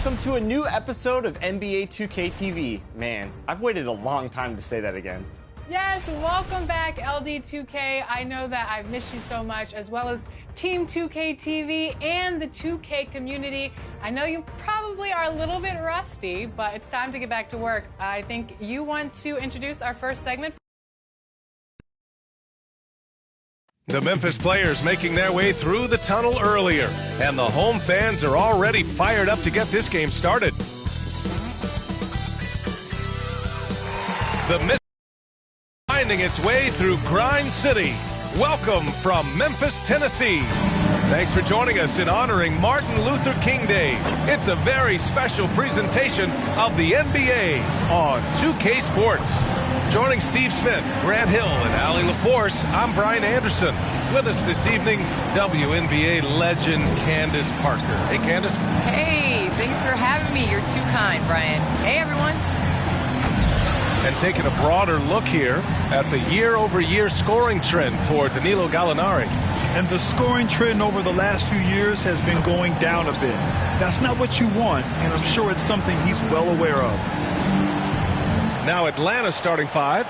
welcome to a new episode of NBA 2K TV. Man, I've waited a long time to say that again. Yes, welcome back, LD2K. I know that I've missed you so much, as well as Team 2K TV and the 2K community. I know you probably are a little bit rusty, but it's time to get back to work. I think you want to introduce our first segment. The Memphis players making their way through the tunnel earlier, and the home fans are already fired up to get this game started. The Mist finding its way through Grind City. Welcome from Memphis, Tennessee. Thanks for joining us in honoring Martin Luther King Day. It's a very special presentation of the NBA on 2K Sports. Joining Steve Smith, Grant Hill, and Allie LaForce, I'm Brian Anderson. With us this evening, WNBA legend Candace Parker. Hey, Candace. Hey, thanks for having me. You're too kind, Brian. Hey, everyone. And taking a broader look here at the year-over-year scoring trend for Danilo Gallinari. And the scoring trend over the last few years has been going down a bit. That's not what you want, and I'm sure it's something he's well aware of. Now Atlanta starting five.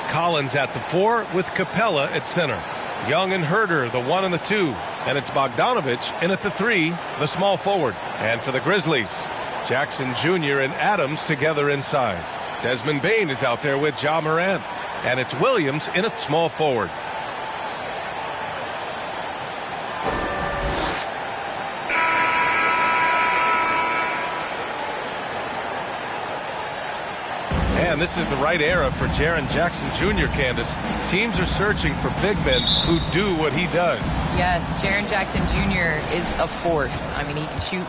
Collins at the 4 with Capella at center. Young and Herder, the 1 and the 2. And it's Bogdanovich in at the 3, the small forward. And for the Grizzlies, Jackson Jr. and Adams together inside. Desmond Bane is out there with Ja Morant. And it's Williams in at small forward. And this is the right era for Jaren Jackson Jr., Candace. Teams are searching for big men who do what he does. Yes, Jaren Jackson Jr. is a force. I mean, he can shoot,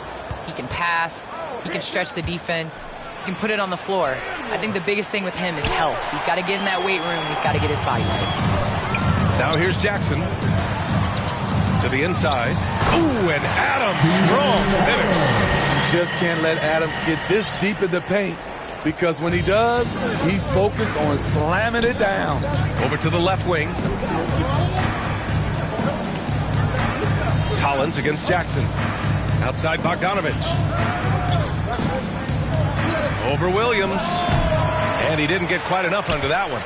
he can pass, he can stretch the defense, he can put it on the floor. I think the biggest thing with him is health. He's got to get in that weight room. He's got to get his body right. Now here's Jackson to the inside. Ooh, and Adams, strong finish. Just can't let Adams get this deep in the paint. Because when he does, he's focused on slamming it down. Over to the left wing. Collins against Jackson. Outside Bogdanovich. Over Williams. And he didn't get quite enough under that one.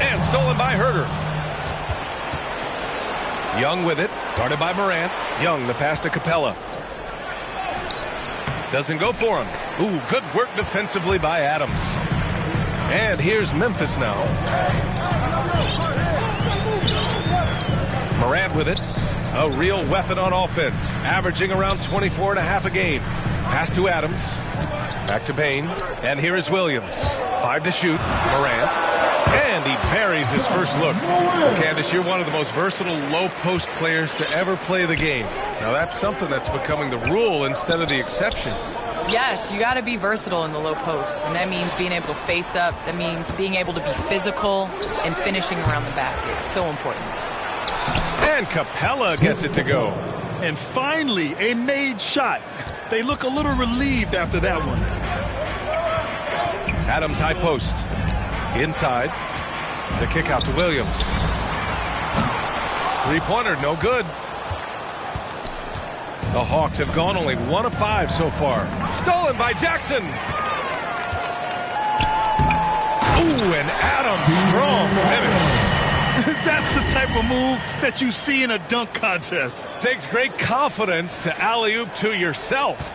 And stolen by Herder. Young with it. Guarded by Morant. Young, the pass to Capella. Doesn't go for him. Ooh, good work defensively by Adams. And here's Memphis now. Morant with it. A real weapon on offense. Averaging around 24 and a half a game. Pass to Adams. Back to Bane. And here is Williams. 5 to shoot. Morant. And he buries his first look. Candace, you're one of the most versatile low-post players to ever play the game. Now, that's something that's becoming the rule instead of the exception. Yes, you got to be versatile in the low post, and that means being able to face up. That means being able to be physical and finishing around the basket. It's so important. And Capella gets it to go. And finally, a made shot. They look a little relieved after that one. Adams high post. Inside. The kick out to Williams. Three-pointer, no good. The Hawks have gone only 1 of 5 so far. Stolen by Jackson. Ooh, and Adams, strong finish. That's the type of move that you see in a dunk contest. Takes great confidence to alley-oop to yourself.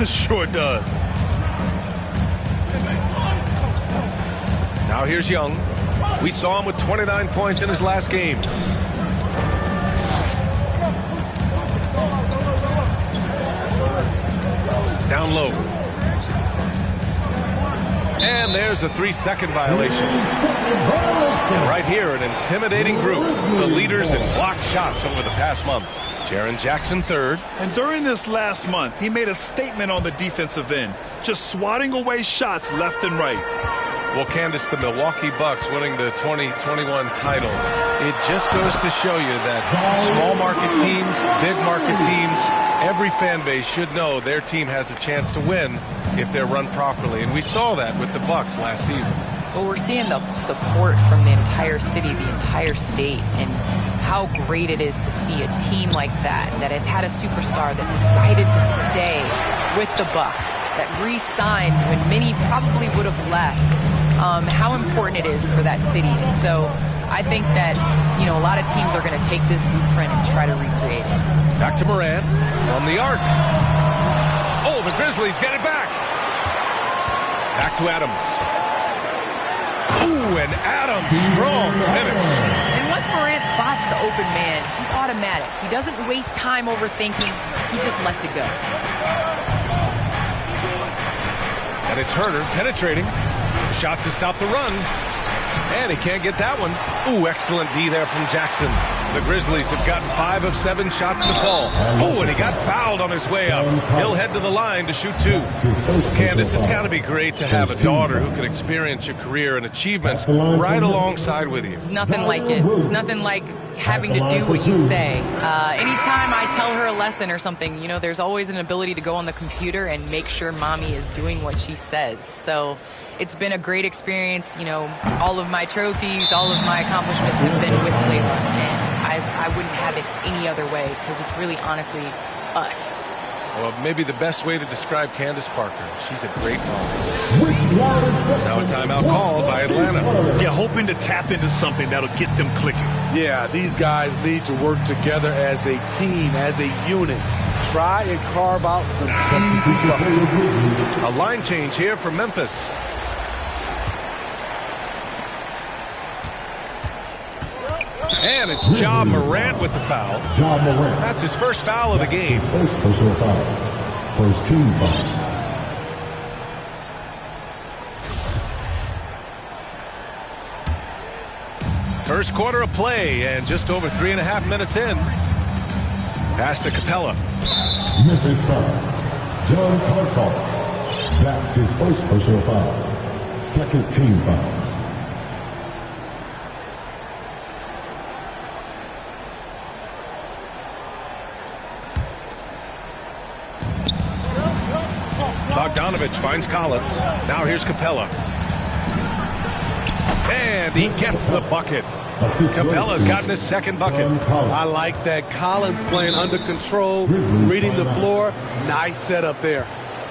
Sure does. Now here's Young. We saw him with 29 points in his last game. Down low. And there's a 3-second violation. And right here, an intimidating group. The leaders in blocked shots over the past month. Jaren Jackson third. And during this last month, he made a statement on the defensive end, just swatting away shots left and right. Well, Candace, the Milwaukee Bucks winning the 2021 title, it just goes to show you that small market teams, big market teams, every fan base should know their team has a chance to win if they're run properly. And we saw that with the Bucks last season. Well, we're seeing the support from the entire city, the entire state, and how great it is to see a team like that has had a superstar that decided to stay with the Bucks, that re-signed when many probably would have left, how important it is for that city. And so I think that, you know, a lot of teams are going to take this blueprint and try to recreate it. Back to Morant from the arc. Oh, the Grizzlies get it back. Back to Adams. Ooh, and Adams, strong finish. And once Morant spots the open man, he's automatic. He doesn't waste time overthinking. He just lets it go. And it's Herter penetrating. Shot to stop the run. And he can't get that one. Ooh, excellent D there from Jackson. The Grizzlies have gotten 5 of 7 shots to fall. Oh, and he got fouled on his way up. He'll head to the line to shoot 2. Candace, it's got to be great to have a daughter who can experience your career and achievements right alongside with you. It's nothing like it. It's nothing like having to do what you say. Anytime I tell her a lesson or something, you know, there's always an ability to go on the computer and make sure mommy is doing what she says. So it's been a great experience. You know, all of my trophies, all of my accomplishments have been with Layla, and I wouldn't have it any other way because it's really honestly us. Well, maybe the best way to describe Candace Parker. She's a great mom. Now a timeout called by Atlanta. Yeah, hoping to tap into something that'll get them clicking. Yeah, these guys need to work together as a team, as a unit. Try and carve out some easy buckets. A line change here for Memphis. And it's Ja Morant with the foul. Ja Morant. That's his first foul of the game. First personal foul. First team foul. First quarter of play and just over 3.5 minutes in. Pass to Capella. Memphis foul. John Carter. That's his first personal foul. Second team foul. Bogdanovich finds Collins. Now here's Capella. And he gets the bucket. Capella's gotten his second bucket. I like that. Collins playing under control, reading the floor. Nice setup there.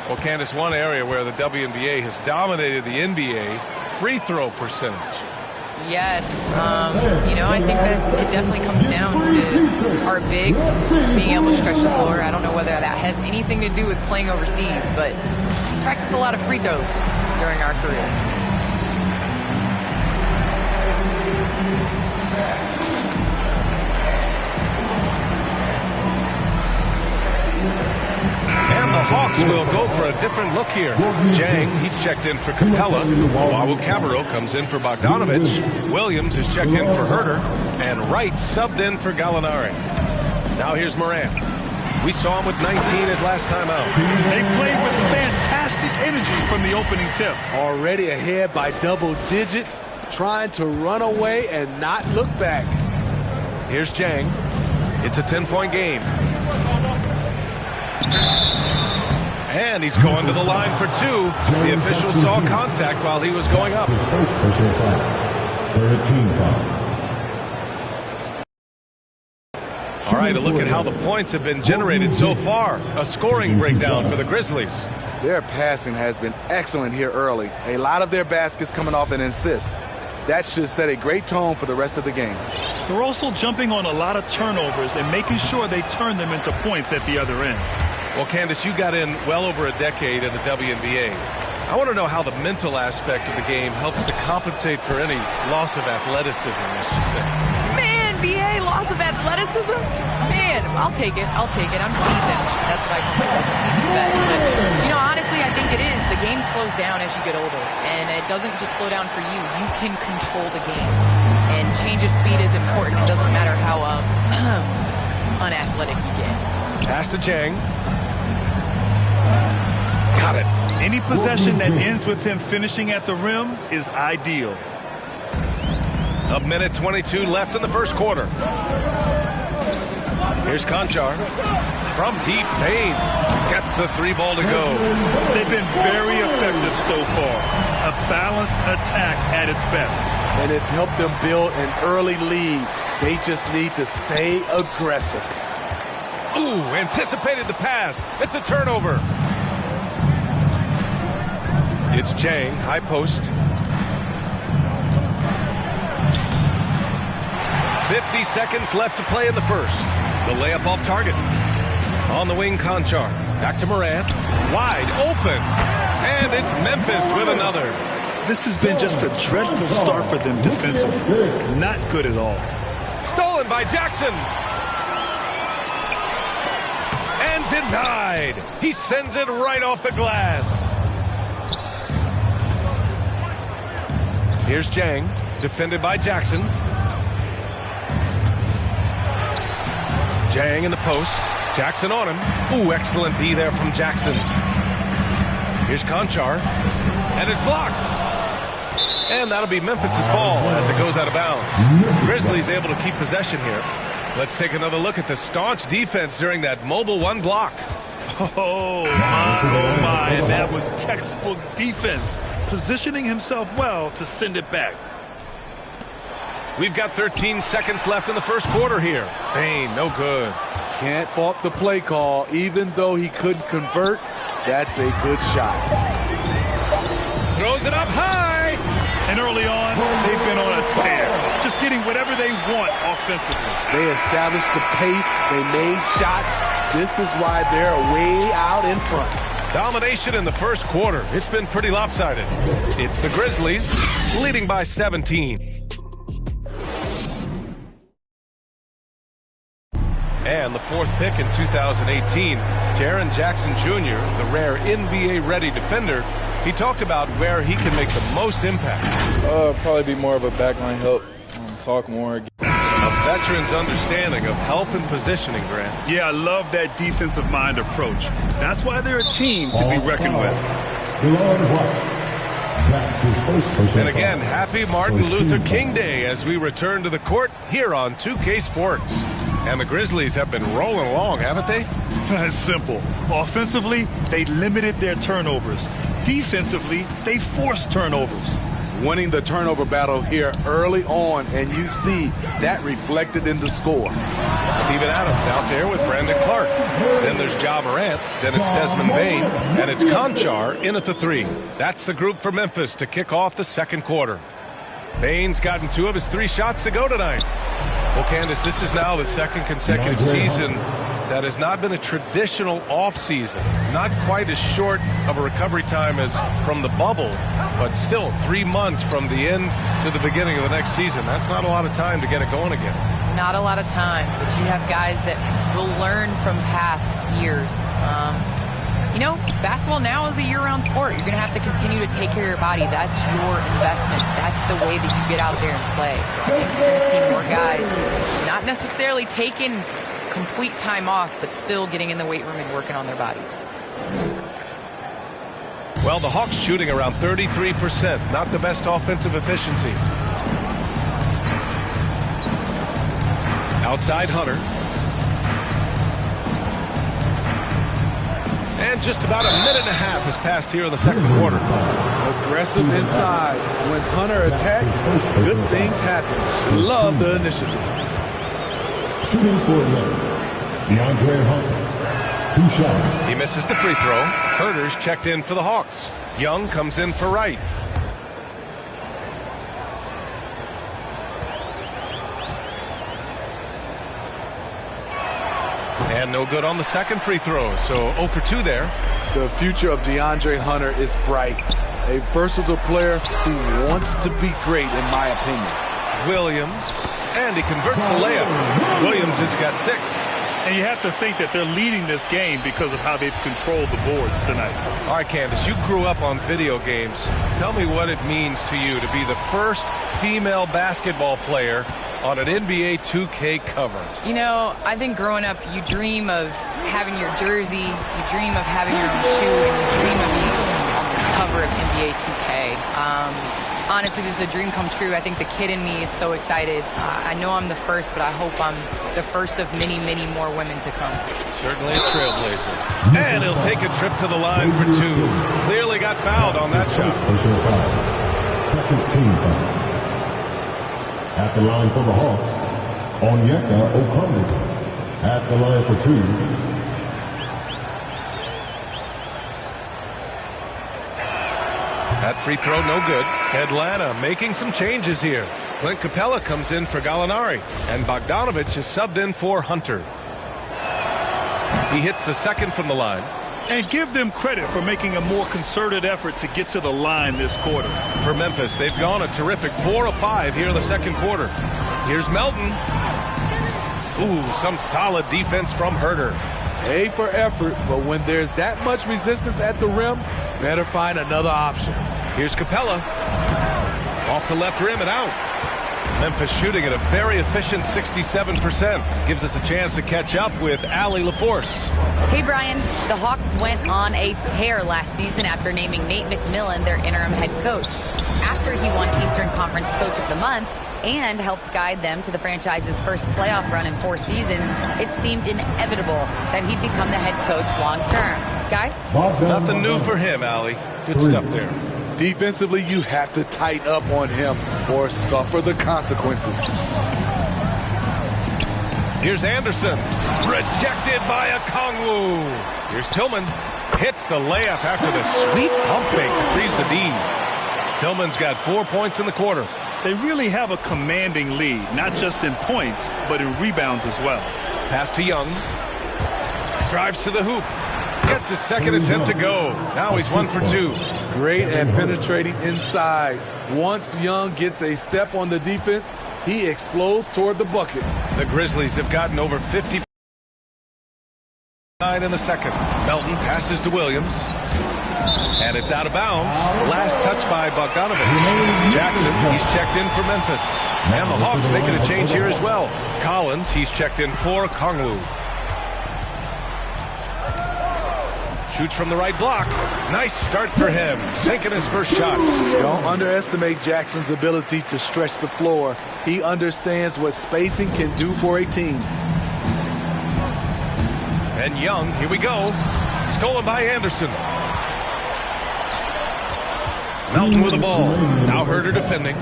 Well, Candace, one area where the WNBA has dominated the NBA, free throw percentage. Yes, you know, I think that it definitely comes down to our bigs being able to stretch the floor. I don't know whether that has anything to do with playing overseas, but we practiced a lot of free throws during our career. And the Hawks will go for a different look here. Jang, he's checked in for Capella. Wawu Cabarro comes in for Bogdanovich. Williams is checked in for Herter. And Wright subbed in for Gallinari. Now here's Morant. We saw him with 19 his last time out. They played with fantastic energy from the opening tip. Already ahead by double digits, trying to run away and not look back. Here's Jang. It's a 10-point game. And he's going to the line for 2. The official saw contact while he was going up. His first personal foul. Third team foul. All right, a look at how the points have been generated so far. A scoring breakdown for the Grizzlies. Their passing has been excellent here early. A lot of their baskets coming off an assist. That should set a great tone for the rest of the game. They're also jumping on a lot of turnovers and making sure they turn them into points at the other end. Well, Candace, you got in well over a decade in the WNBA. I want to know how the mental aspect of the game helps to compensate for any loss of athleticism, let's just say. Man, BA, loss of athleticism? Man, I'll take it. I'm seasoned. That's what I call myself, a seasoned vet. But, you know, honestly, I think it is. The game slows down as you get older. And it doesn't just slow down for you. You can control the game. And change of speed is important. It doesn't matter how unathletic you get. Pass to Jang. Got it. Any possession that ends with him finishing at the rim is ideal. A minute 22 left in the first quarter. Here's Conchar. From deep, Payne gets the 3-ball to go. They've been very effective so far. A balanced attack at its best. And it's helped them build an early lead. They just need to stay aggressive. Ooh, anticipated the pass. It's a turnover. It's Jang, high post. 50 seconds left to play in the first. The layup off target. On the wing, Conchar. Back to Morant. Wide open. And it's Memphis with another. This has been just a dreadful start for them defensively. Not good at all. Stolen by Jackson. And denied. He sends it right off the glass. Here's Jang, defended by Jackson. Jang in the post. Jackson on him. Ooh, excellent D there from Jackson. Here's Conchar. And it's blocked. And that'll be Memphis's ball as it goes out of bounds. Grizzlies able to keep possession here. Let's take another look at the staunch defense during that mobile one block. Oh my, and that was textbook defense. Positioning himself well to send it back. We've got 13 seconds left in the first quarter here. Bain, no good. Can't fault the play call. Even though he couldn't convert, that's a good shot. Throws it up high. And early on, they've been on a tear. Just getting whatever they want offensively. They established the pace. They made shots. This is why they're way out in front. Domination in the first quarter. It's been pretty lopsided. It's the Grizzlies leading by 17. And the fourth pick in 2018, Jaren Jackson Jr., the rare NBA-ready defender, he talked about where he can make the most impact. Probably be more of a backline help, talk more. A veteran's understanding of help and positioning, Grant. Yeah, I love that defensive mind approach. That's why they're a team to be reckoned with. That's his first personal And again, happy Martin Luther King Day as we return to the court here on 2K Sports. And the Grizzlies have been rolling along, haven't they? It's simple. Offensively, they limited their turnovers. Defensively, they forced turnovers. Winning the turnover battle here early on, and you see that reflected in the score. Steven Adams out there with Brandon Clark. Then there's Ja Morant. Then it's Desmond Bain. And it's Conchar in at the three. That's the group for Memphis to kick off the second quarter. Bain's gotten 2 of his 3 shots to go tonight. Well, Candace, this is now the second consecutive season that has not been a traditional offseason. Not quite as short of a recovery time as from the bubble, but still 3 months from the end to the beginning of the next season. That's not a lot of time to get it going again. It's not a lot of time, but you have guys that will learn from past years. You know, basketball now is a year-round sport. You're going to have to continue to take care of your body. That's your investment. That's the way that you get out there and play. So I think you're going to see more guys not necessarily taking complete time off, but still getting in the weight room and working on their bodies. Well, the Hawks shooting around 33%. Not the best offensive efficiency. Outside Hunter. And just about a minute and a half has passed here in the second quarter. Aggressive inside. When Hunter attacks, good things happen. Love the initiative. Shooting for 11, DeAndre Hunter. 2 shots. He misses the free throw. Herter's checked in for the Hawks. Young comes in for Wright. And no good on the second free throw, so 0 for 2 there. The future of DeAndre Hunter is bright. A versatile player who wants to be great, in my opinion. Williams, and he converts the layup. Williams has got 6. And you have to think that they're leading this game because of how they've controlled the boards tonight. All right, Candace, you grew up on video games. Tell me what it means to you to be the first female basketball player on an NBA 2K cover. You know, I think growing up, you dream of having your jersey, you dream of having your own shoe, and you dream of being on the cover of NBA 2K. Honestly, this is a dream come true. I think the kid in me is so excited. I know I'm the first, but I hope I'm the first of many, many more women to come. Certainly a trailblazer. And he'll take a trip to the line for 2. Clearly got fouled on that shot. Personal foul. Second team foul. At the line for the Hawks, Onyeka Okongwu at the line for 2. That free throw no good. Atlanta making some changes here. Clint Capella comes in for Gallinari, and Bogdanovich is subbed in for Hunter. He hits the second from the line. And give them credit for making a more concerted effort to get to the line this quarter. For Memphis, they've gone a terrific 4 of 5 here in the second quarter. Here's Melton. Ooh, some solid defense from Herter. A for effort, but when there's that much resistance at the rim, better find another option. Here's Capella. Off the left rim and out. Memphis shooting at a very efficient 67%. Gives us a chance to catch up with Allie LaForce. Hey, Brian. The Hawks went on a tear last season after naming Nate McMillan their interim head coach. After he won Eastern Conference Coach of the Month and helped guide them to the franchise's first playoff run in 4 seasons, it seemed inevitable that he'd become the head coach long term. Guys? Nothing new for him, Allie. Good stuff there. Defensively, you have to tighten up on him or suffer the consequences. Here's Anderson. Rejected by Okongwu. Here's Tillman. Hits the layup after the sweet pump fake to freeze the D. Tillman's got 4 points in the quarter. They really have a commanding lead, not just in points, but in rebounds as well. Pass to Young. Drives to the hoop. Gets his second attempt to go. Now he's 1 for 2. Great at penetrating inside. Once Young gets a step on the defense, he explodes toward the bucket. The Grizzlies have gotten over 50 in the second. Melton passes to Williams. And it's out of bounds. Last touch by Bogdanovich. Jackson, he's checked in for Memphis. And the Hawks making a change here as well. Collins, he's checked in for Okongwu. Shoots from the right block. Nice start for him. Sinking his first shot. Don't underestimate Jackson's ability to stretch the floor. He understands what spacing can do for a team. And Young, here we go. Stolen by Anderson. Melton with the ball. Now Herter defending.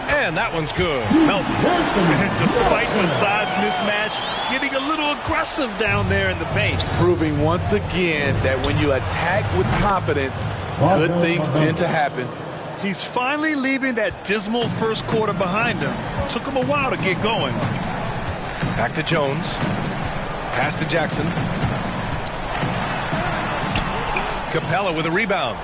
And that one's good. Melton. Despite the size mismatch, getting a little aggressive down there in the paint. Proving once again that when you attack with confidence, good things tend to happen. He's finally leaving that dismal first quarter behind him. Took him a while to get going. Back to Jones. Pass to Jackson. Capella with a rebound.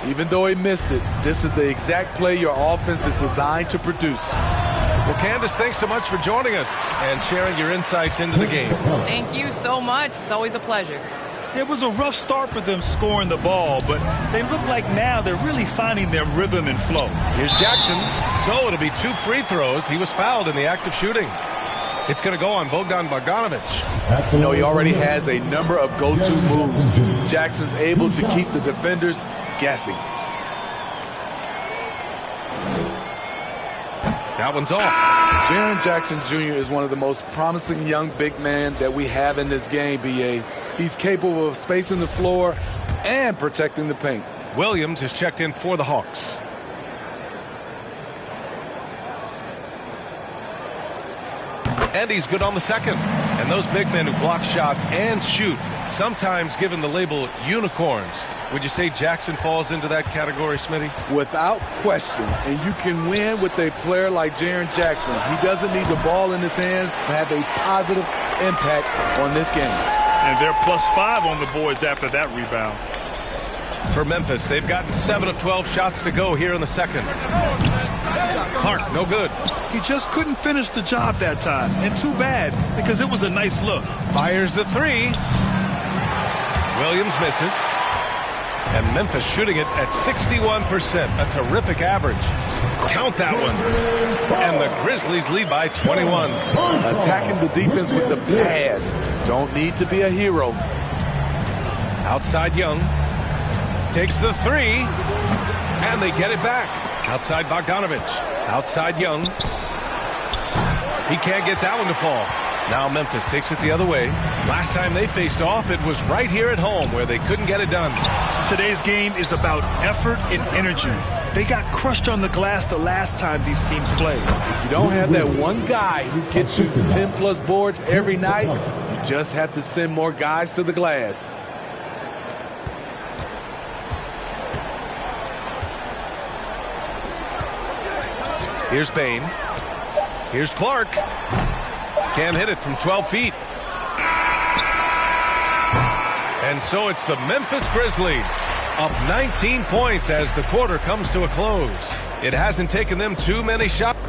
Even though he missed it, this is the exact play your offense is designed to produce. Well, Candace, thanks so much for joining us and sharing your insights into the game. Thank you so much. It's always a pleasure. It was a rough start for them scoring the ball, but they look like now they're really finding their rhythm and flow. Here's Jackson. So it'll be 2 free throws. He was fouled in the act of shooting. It's going to go on Bogdanovich. You know, he already has a number of go-to moves. Jackson's able to keep the defenders guessing. That one's off. Jaren Jackson Jr. is one of the most promising young big men that we have in this game, B.A. He's capable of spacing the floor and protecting the paint. Williams is checked in for the Hawks. And he's good on the second. And those big men who block shots and shoot, sometimes given the label unicorns. Would you say Jackson falls into that category, Smitty? Without question. And you can win with a player like Jaren Jackson. He doesn't need the ball in his hands to have a positive impact on this game. And they're +5 on the boards after that rebound. For Memphis, they've gotten 7 of 12 shots to go here in the second. Clark, no good. He just couldn't finish the job that time. And too bad, because it was a nice look. Fires the 3. Williams misses. And Memphis shooting it at 61%, a terrific average. Count that one. And the Grizzlies lead by 21. Attacking the defense with the pass. Don't need to be a hero. Outside Young. Takes the 3. And they get it back. Outside Bogdanovich. Outside Young. He can't get that one to fall. Now Memphis takes it the other way. Last time they faced off, it was right here at home where they couldn't get it done. Today's game is about effort and energy. They got crushed on the glass the last time these teams played. If you don't have that one guy who gets you 10-plus boards every night, you just have to send more guys to the glass. Here's Bain. Here's Clark. Can't hit it from 12 feet. And so it's the Memphis Grizzlies up 19 points as the quarter comes to a close. It hasn't taken them too many shots.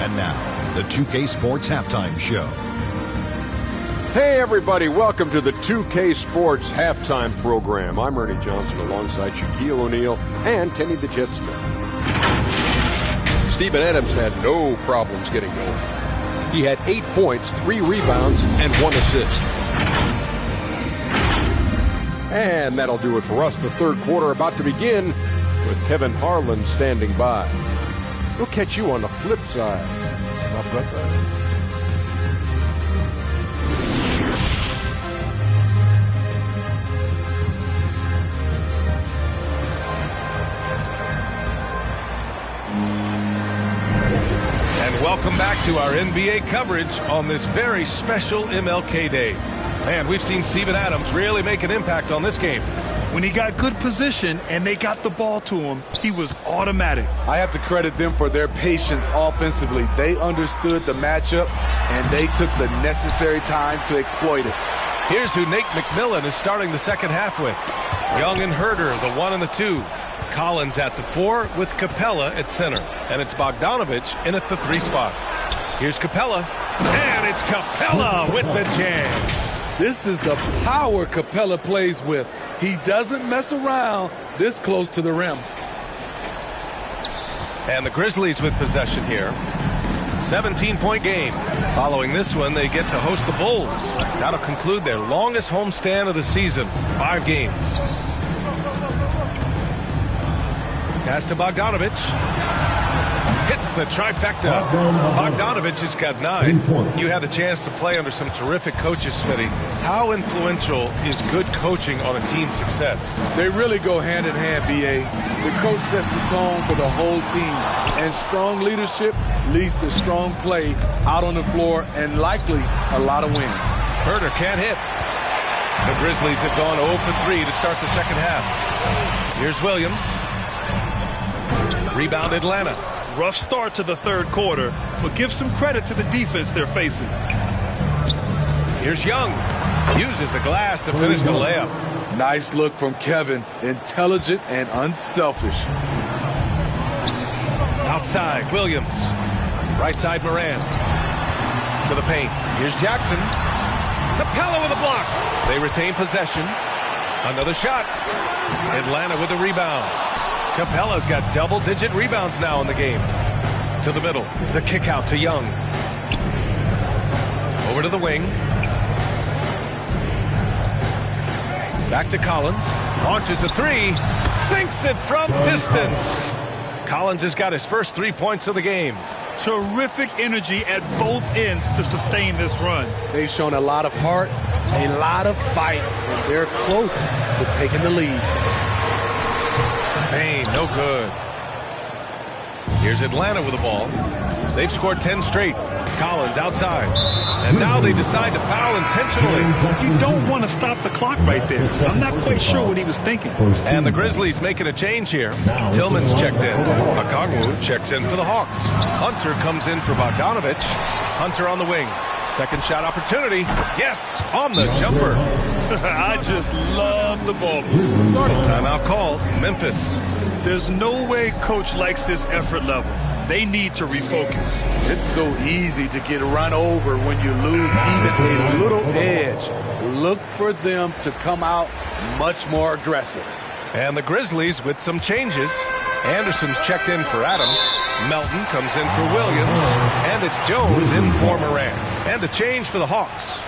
And now, the 2K Sports Halftime Show. Hey everybody, welcome to the 2K Sports Halftime Program. I'm Ernie Johnson alongside Shaquille O'Neal and Kenny the Jet Smith. Steven Adams had no problems getting going. He had 8 points, 3 rebounds, and 1 assist. And that'll do it for us. The third quarter about to begin with Kevin Harlan standing by. We'll catch you on the flip side, my brother. Welcome back to our NBA coverage on this very special MLK Day. Man, we've seen Steven Adams really make an impact on this game. When he got good position and they got the ball to him, he was automatic. I have to credit them for their patience offensively. They understood the matchup, and they took the necessary time to exploit it. Here's who Nate McMillan is starting the second half with. Young and Herder, the 1 and the 2. Collins at the 4 with Capella at center. And it's Bogdanovich in at the 3 spot. Here's Capella. And it's Capella with the jam. This is the power Capella plays with. He doesn't mess around this close to the rim. And the Grizzlies with possession here. 17-point game. Following this one, they get to host the Bulls. That'll conclude their longest homestand of the season. 5 games. Pass to Bogdanovich. Hits the trifecta. Bogdanovich has got 9. You had the chance to play under some terrific coaches, Smitty. How influential is good coaching on a team's success? They really go hand in hand, B.A. The coach sets the tone for the whole team. And strong leadership leads to strong play out on the floor and likely a lot of wins. Herder can't hit. The Grizzlies have gone 0 for 3 to start the second half. Here's Williams. Rebound Atlanta. Rough start to the third quarter, but give some credit to the defense they're facing. Here's Young. Uses the glass to finish the layup. Nice look from Kevin. Intelligent and unselfish. Outside, Williams. Right side, Moran. To the paint. Here's Jackson. Capella with a block. They retain possession. Another shot. Atlanta with a rebound. Capella's got double-digit rebounds now in the game. To the middle. The kick out to Young. Over to the wing. Back to Collins. Launches a 3. Sinks it from distance. Collins has got his first 3 points of the game. Terrific energy at both ends to sustain this run. They've shown a lot of heart, a lot of fight, and they're close to taking the lead. Bain, no good. Here's Atlanta with the ball. They've scored 10 straight. Collins outside. And now they decide to foul intentionally. You don't want to stop the clock right there. I'm not quite sure what he was thinking. And the Grizzlies making a change here. Tillman's checked in. Okongwu checks in for the Hawks. Hunter comes in for Bogdanovich. Hunter on the wing. Second shot opportunity. Yes, on the jumper. I just love the ball. Timeout called. Memphis. There's no way coach likes this effort level. They need to refocus. It's so easy to get run over when you lose even a little edge. Look for them to come out much more aggressive. And the Grizzlies with some changes. Anderson's checked in for Adams. Melton comes in for Williams. And it's Jones in for Moran. And a change for the Hawks.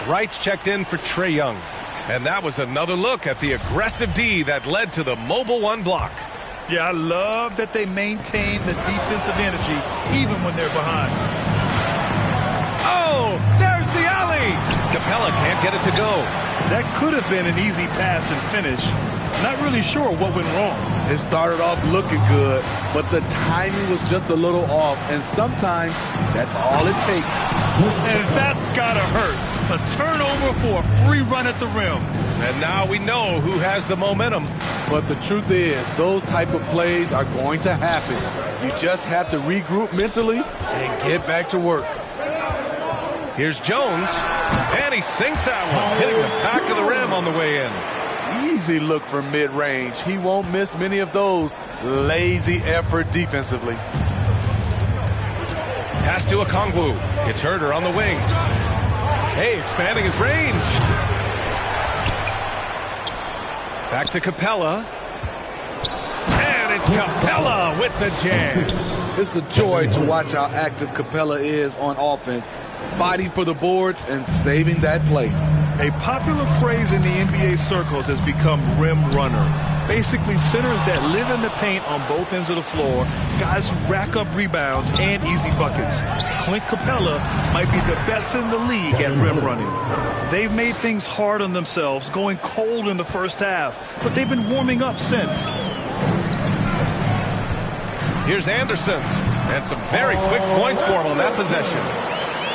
Wright's checked in for Trae Young. And that was another look at the aggressive D that led to the mobile 1 block. Yeah, I love that they maintain the defensive energy even when they're behind. Oh, there's the alley. Capella can't get it to go. That could have been an easy pass and finish. Not really sure what went wrong. It started off looking good, but the timing was just a little off, and sometimes that's all it takes. And that's gotta hurt. A turnover for a free run at the rim. And now we know who has the momentum. But the truth is, those type of plays are going to happen. You just have to regroup mentally and get back to work. Here's Jones, and he sinks that one, hitting the back of the rim on the way in. Easy look for mid-range. He won't miss many of those. Lazy effort defensively. Pass to Okongwu. It's Herder on the wing. Hey, expanding his range. Back to Capella. And it's Capella with the jam. It's a joy to watch how active Capella is on offense, fighting for the boards and saving that play. A popular phrase in the NBA circles has become rim runner. Basically, centers that live in the paint on both ends of the floor, guys who rack up rebounds and easy buckets. Clint Capella might be the best in the league at rim running. They've made things hard on themselves, going cold in the first half, but they've been warming up since. Here's Anderson, and some very quick points for him on that possession.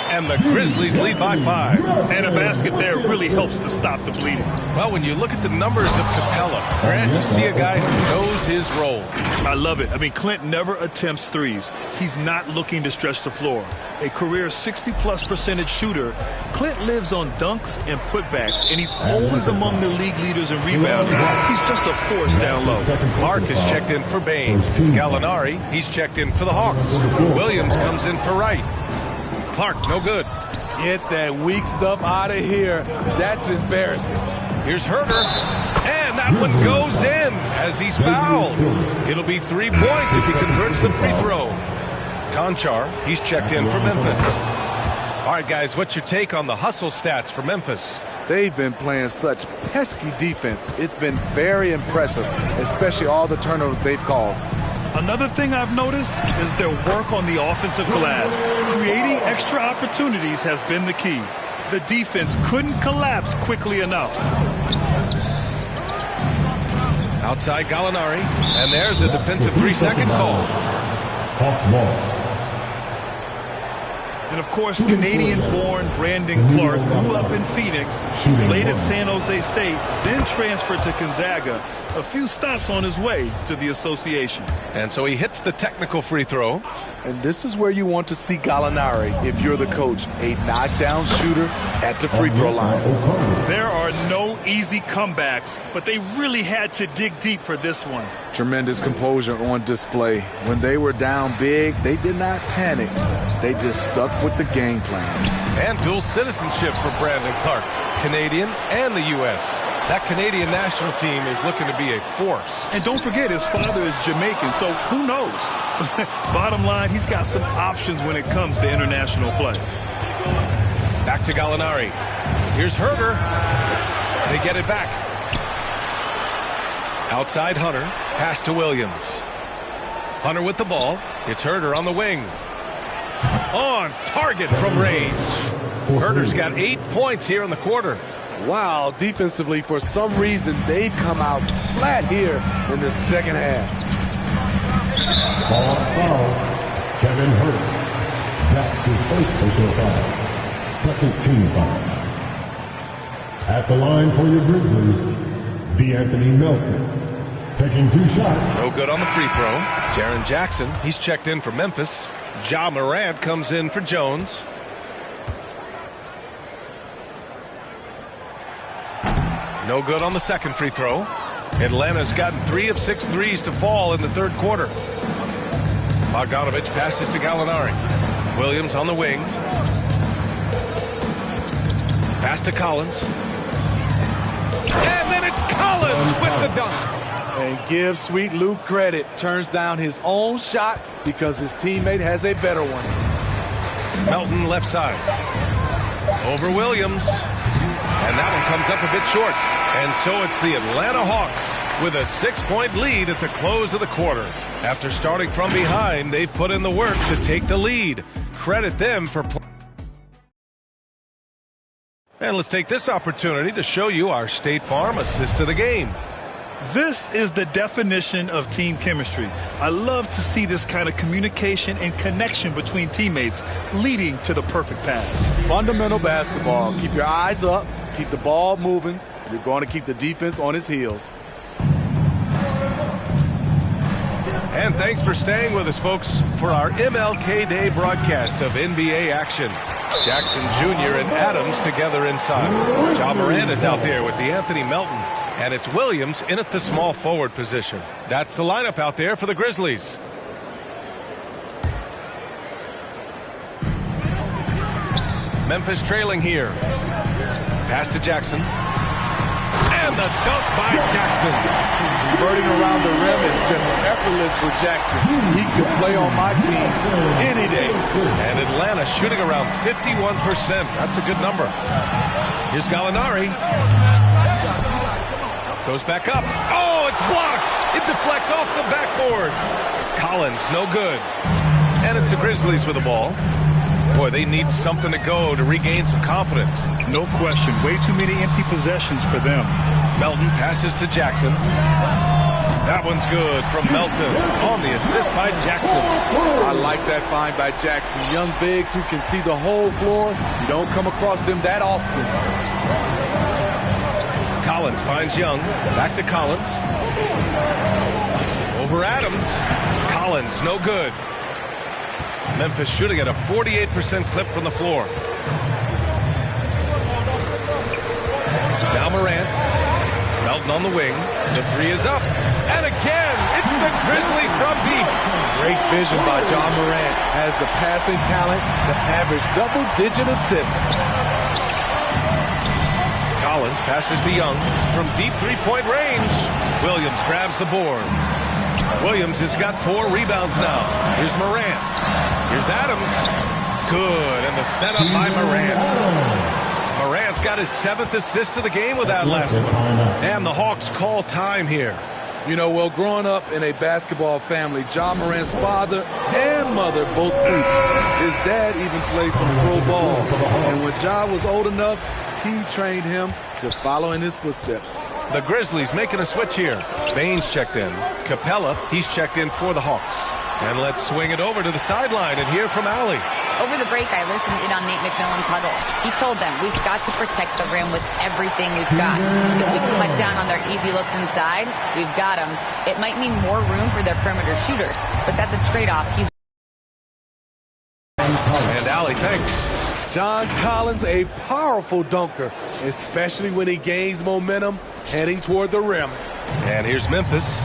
And the Grizzlies lead by 5. And a basket there really helps to stop the bleeding. Well, when you look at the numbers of Capella, Grant, you see a guy who knows his role. I love it. I mean, Clint never attempts threes. He's not looking to stretch the floor. A career 60+% shooter, Clint lives on dunks and putbacks, and he's always among the league leaders in rebounding. He's just a force down low. Clark is checked in for Bain. Gallinari, he's checked in for the Hawks. Williams comes in for Wright. Clark, no good. Get that weak stuff out of here. That's embarrassing. Here's Herder, and that one goes in as he's fouled. It'll be 3 points if he converts the free throw. Conchar, he's checked in for Memphis. All right, guys, what's your take on the hustle stats for Memphis? They've been playing such pesky defense. It's been very impressive, especially all the turnovers they've caused. Another thing I've noticed is their work on the offensive glass. Creating extra opportunities has been the key. The defense couldn't collapse quickly enough. Outside Gallinari, and there's a defensive 3-second call. Hawks ball. And, of course, Canadian-born Brandon Clark grew up in Phoenix, played at San Jose State, then transferred to Gonzaga. A few stops on his way to the association. And so he hits the technical free throw. And this is where you want to see Gallinari if you're the coach. A knockdown shooter at the free throw line. There are no easy comebacks, but they really had to dig deep for this one. Tremendous composure on display. When they were down big, they did not panic. They just stuck with the game plan. And dual citizenship for Brandon Clark, Canadian and the U.S. That Canadian national team is looking to be a force. And don't forget, his father is Jamaican, so who knows? Bottom line, he's got some options when it comes to international play. Back to Gallinari. Here's Herder. They get it back. Outside Hunter. Pass to Williams. Hunter with the ball. It's Herder on the wing. On target from range. Herder's got 8 points here in the quarter. Wow, defensively, for some reason, they've come out flat here in the second half. Hawks foul. Kevin Herder. That's his first personal foul. Second team foul. At the line for your Grizzlies, D'Anthony Melton. Taking 2 shots. No good on the free throw. Jaren Jackson, he's checked in for Memphis. Ja Morant comes in for Jones. No good on the second free throw. Atlanta's gotten 3 of 6 threes to fall in the third quarter. Bogdanovich passes to Gallinari. Williams on the wing. Pass to Collins. And then it's Collins with the dunk. And give Sweet Lou credit. Turns down his own shot because his teammate has a better one. Melton left side. Over Williams. And that one comes up a bit short. And so it's the Atlanta Hawks with a 6-point lead at the close of the quarter. After starting from behind, they've put in the work to take the lead. Credit them for And let's take this opportunity to show you our State Farm assist to the game. This is the definition of team chemistry. I love to see this kind of communication and connection between teammates leading to the perfect pass. Fundamental basketball. Keep your eyes up. Keep the ball moving. You're going to keep the defense on its heels. And thanks for staying with us, folks, for our MLK Day broadcast of NBA action. Jackson Jr. and Adams together inside. Ja Morant is out there with Anthony Melton. And it's Williams in at the small forward position. That's the lineup out there for the Grizzlies. Memphis trailing here. Pass to Jackson. And the dunk by Jackson. Converting around the rim is just effortless for Jackson. He could play on my team any day. And Atlanta shooting around 51%. That's a good number. Here's Gallinari. Goes back up. Oh, it's blocked. It deflects off the backboard. Collins, no good. And it's the Grizzlies with the ball. Boy, they need something to go to regain some confidence. No question. Way too many empty possessions for them. Melton passes to Jackson. That one's good from Melton on the assist by Jackson. I like that find by Jackson. Young bigs who can see the whole floor. You don't come across them that often. Collins finds Young. Back to Collins. Over Adams. Collins, no good. Memphis shooting at a 48% clip from the floor. Now Morant. Melton on the wing. The three is up. And again, it's the Grizzlies from deep. Great vision by Ja Morant. Has the passing talent to average double-digit assists. Collins passes to Young from deep three-point range. Williams grabs the board. Williams has got 4 rebounds now. Here's Morant. Here's Adams. Good, and the setup by Morant. Morant's got his 7th assist of the game with that last one. And the Hawks call time here. You know, well, growing up in a basketball family, Ja Morant's father and mother both hooped. His dad even played some pro ball. And when Ja was old enough, he trained him to follow in his footsteps. The Grizzlies making a switch here. Baines checked in. Capella, he's checked in for the Hawks. And let's swing it over to the sideline and hear from Allie. Over the break, I listened in on Nate McMillan's huddle. He told them, we've got to protect the rim with everything we've got. If we cut down on their easy looks inside, we've got them. It might mean more room for their perimeter shooters, but that's a trade-off. And Allie, thanks. John Collins, a powerful dunker, especially when he gains momentum heading toward the rim. And here's Memphis.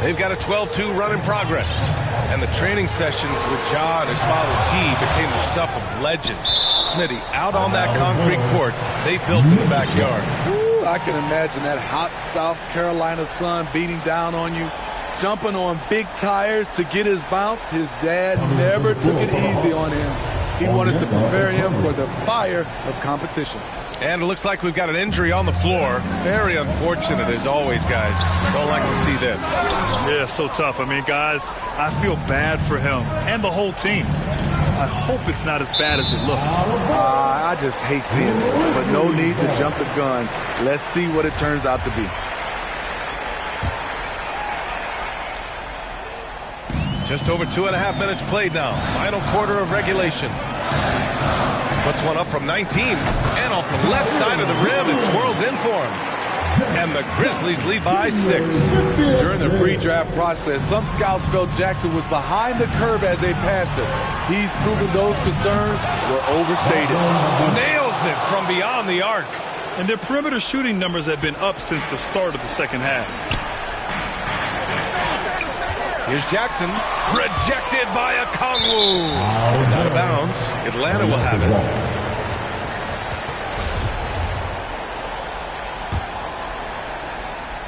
They've got a 12-2 run in progress. And the training sessions with Ja and his father T became the stuff of legends. Smitty, out on that concrete court they built in the backyard. Ooh, I can imagine that hot South Carolina sun beating down on you, jumping on big tires to get his bounce. His dad never took it easy on him. He wanted to prepare him for the fire of competition. And it looks like we've got an injury on the floor. Very unfortunate as always, guys. Don't like to see this. Yeah, so tough. I mean, guys, I feel bad for him and the whole team. I hope it's not as bad as it looks. I just hate seeing this, but no need to jump the gun. Let's see what it turns out to be. Just over 2.5 minutes played now. Final quarter of regulation. Puts one up from 19. And off the left side of the rim, it swirls in for him. And the Grizzlies lead by 6. During the pre-draft process, some scouts felt Jackson was behind the curve as a passer. He's proven those concerns were overstated. Nails it from beyond the arc. And their perimeter shooting numbers have been up since the start of the second half. Here's Jackson. Rejected by Okongwu. Out of bounds. Atlanta will have it.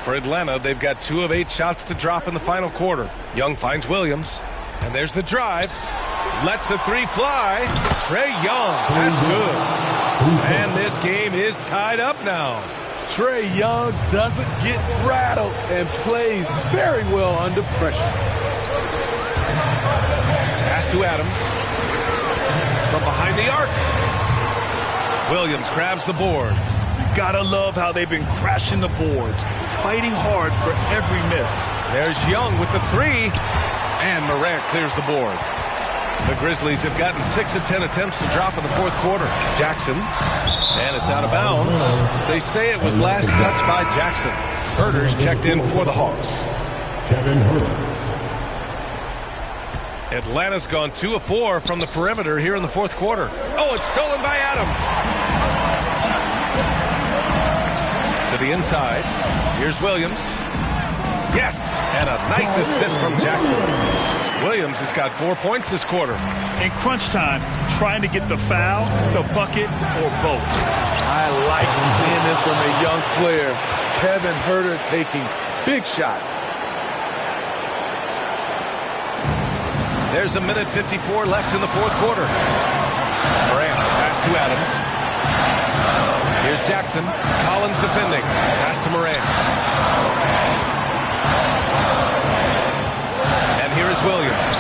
For Atlanta, they've got 2 of 8 shots to drop in the final quarter. Young finds Williams. And there's the drive. Lets the 3 fly. Trae Young. That's good. And this game is tied up now. Trae Young doesn't get rattled and plays very well under pressure. Pass to Adams. From behind the arc. Williams grabs the board. You gotta love how they've been crashing the boards, fighting hard for every miss. There's Young with the three. And Morant clears the board. The Grizzlies have gotten 6 of 10 attempts to drop in the fourth quarter. Jackson. And it's out of bounds. They say it was last touched by Jackson. Herter's checked in for the Hawks. Kevin Herter. Atlanta's gone 2 of 4 from the perimeter here in the fourth quarter. Oh, it's stolen by Adams. To the inside. Here's Williams. Yes, and a nice assist from Jackson. Williams has got 4 points this quarter. In crunch time, trying to get the foul, the bucket, or both. I like seeing this from a young player. Kevin Herter taking big shots. There's a minute 54 left in the fourth quarter. Morant, pass to Adams. Here's Jackson. Collins defending. Pass to Morant. And here is Williams.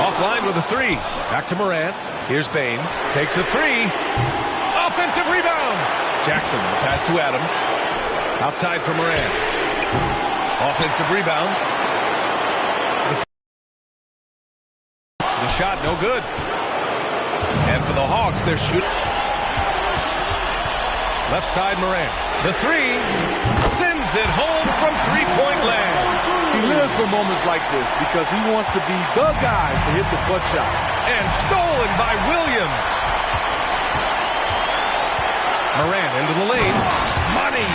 Offline with a three. Back to Morant. Here's Bane. Takes a three. Offensive rebound. Jackson, pass to Adams. Outside for Morant. Offensive rebound. The shot, no good. And for the Hawks, they're shooting. Left side, Morant. The three sends it home from three-point land. He lives for moments like this because he wants to be the guy to hit the clutch shot. And stolen by Williams. Morant into the lane. Money.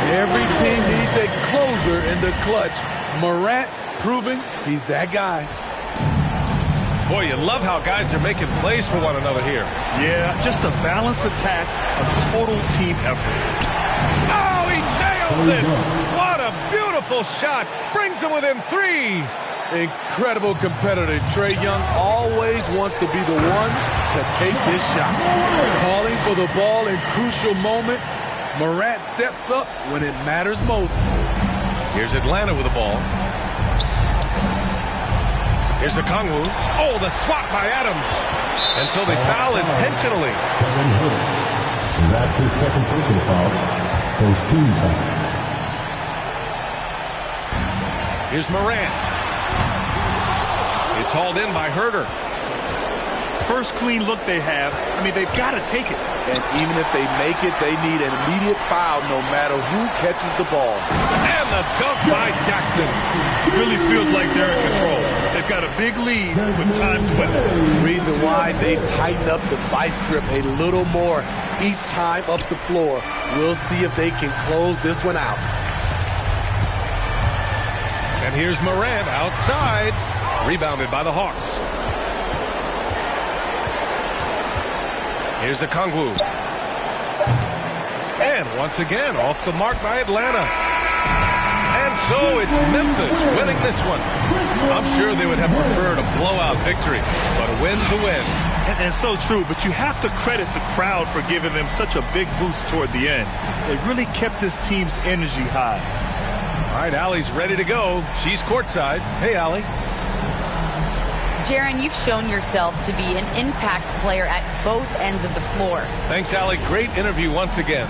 Every team needs a closer in the clutch. Morant proving he's that guy. Boy, you love how guys are making plays for one another here. Yeah, just a balanced attack, a total team effort. Oh, he nails it! What a beautiful shot! Brings him within three. Incredible competitor. Trae Young always wants to be the one to take this shot. Calling for the ball in crucial moments. Morant steps up when it matters most. Here's Atlanta with the ball. Here's Okongwu. Oh, the swat by Adams. And so they foul intentionally. Kevin Herter. That's his second personal foul. First team foul. Here's Morant. It's hauled in by Herter. First clean look they have. I mean, they've got to take it. And even if they make it, they need an immediate foul no matter who catches the ball. And the dunk by Jackson. It really feels like they're in control. They've got a big lead with time 12. Reason why they've tightened up the vice grip a little more each time up the floor. We'll see if they can close this one out. And here's Morant outside. Rebounded by the Hawks. Here's Okongwu. And once again, off the mark by Atlanta. And so it's Memphis winning this one. I'm sure they would have preferred a blowout victory, but a win's a win. And so true, but you have to credit the crowd for giving them such a big boost toward the end. It really kept this team's energy high. All right, Allie's ready to go. She's courtside. Hey, Allie. Jaron, you've shown yourself to be an impact player at both ends of the floor. Thanks, Allie. Great interview once again.